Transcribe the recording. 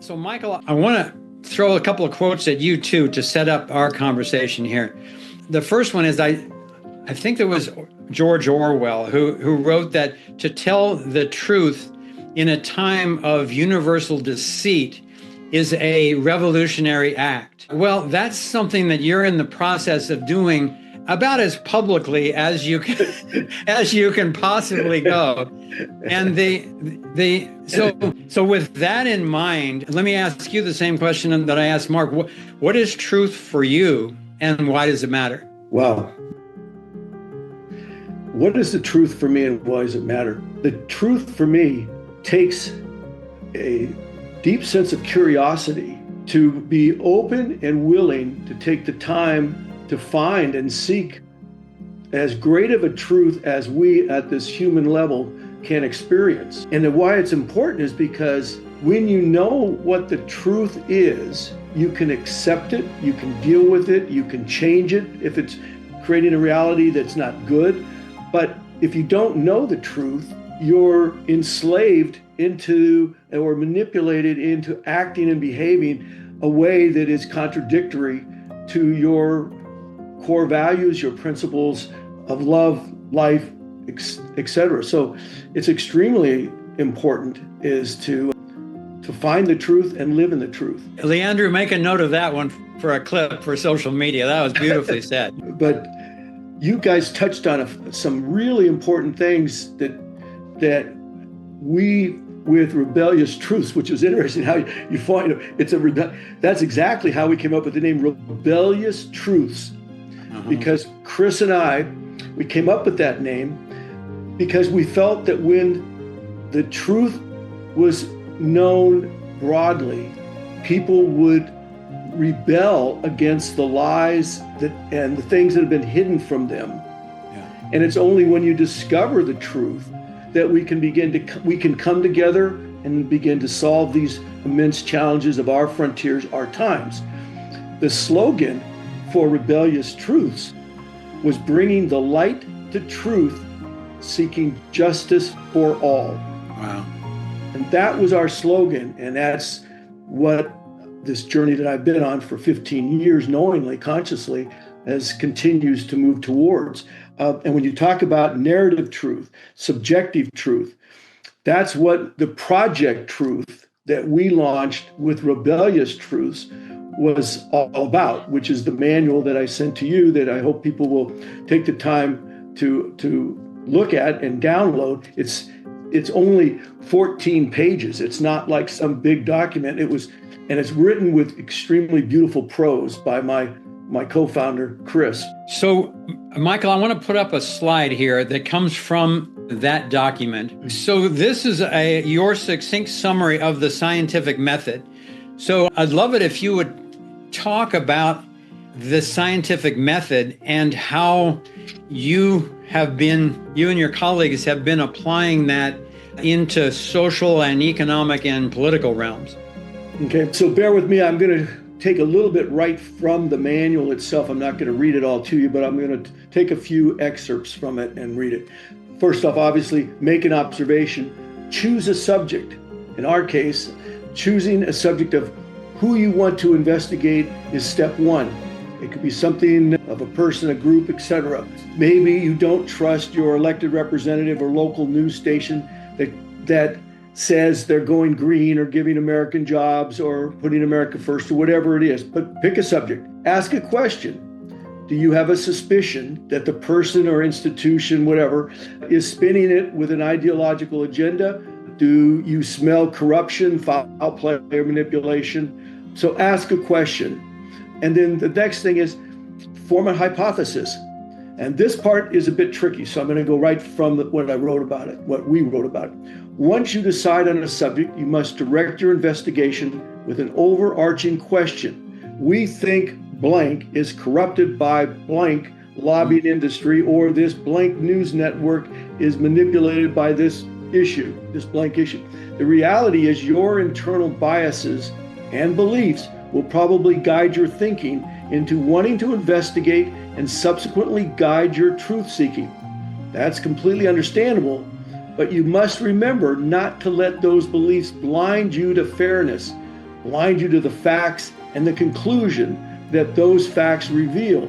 So, Michael, I want to throw a couple of quotes at you too to set up our conversation here. The first one is I think there was George Orwell who wrote that to tell the truth in a time of universal deceit is a revolutionary act. Well, that's something that you're in the process of doing about as publicly as you can possibly go. And so with that in mind, let me ask you the same question that I asked Mark. What is truth for you, and why does it matter? Wow. What is the truth for me, and why does it matter? The truth for me takes a deep sense of curiosity to be open and willing to take the time to find and seek as great of a truth as we at this human level can experience. And why it's important is because when you know what the truth is, you can accept it, you can deal with it, you can change it if it's creating a reality that's not good. But if you don't know the truth, you're enslaved into or manipulated into acting and behaving a way that is contradictory to your core values, your principles of love, life, etc. So it's extremely important is to find the truth and live in the truth. Leandro, make a note of that one for a clip for social media. That was beautifully said. But you guys touched on some really important things that we with rebellious truths, which is interesting how you find that's exactly how we came up with the name Rebellious Truths. Because Chris and I, we came up with that name because we felt that when the truth was known broadly, people would rebel against the lies and the things that have been hidden from them. Yeah. And it's only when you discover the truth that we can come together and begin to solve these immense challenges of our frontiers, our times. The slogan for Rebellious Truths was bringing the light to truth, seeking justice for all. Wow. And that was our slogan. And that's what this journey that I've been on for 15 years, knowingly, consciously, continues to move towards. And when you talk about narrative truth, subjective truth, that's what the project truth that we launched with Rebellious Truths was all about, which is the manual that I sent to you that I hope people will take the time to look at and download. It's only 14 pages. It's not like some big document. And it's written with extremely beautiful prose by my co-founder, Chris. So, Michael, I want to put up a slide here that comes from that document. So this is your succinct summary of the scientific method. So I'd love it if you would talk about the scientific method and how you and your colleagues have been applying that into social and economic and political realms. Okay, so bear with me. I'm going to take a little bit right from the manual itself. I'm not going to read it all to you, but I'm going to take a few excerpts from it and read it. First off, obviously, make an observation. Choose a subject. In our case, choosing a subject of who you want to investigate is step one. It could be something of a person, a group, etc. Maybe you don't trust your elected representative or local news station that says they're going green or giving American jobs or putting America first or whatever it is. But pick a subject. Ask a question. Do you have a suspicion that the person or institution, whatever, is spinning it with an ideological agenda? Do you smell corruption, foul play, or manipulation? So ask a question. And then the next thing is form a hypothesis. And this part is a bit tricky, so I'm going to go right from what we wrote about it. Once you decide on a subject, you must direct your investigation with an overarching question. We think blank is corrupted by blank lobbying industry, or this blank news network is manipulated by this blank issue. The reality is your internal biases and beliefs will probably guide your thinking into wanting to investigate and subsequently guide your truth-seeking. That's completely understandable, but you must remember not to let those beliefs blind you to fairness. blind you to the facts and the conclusion that those facts reveal.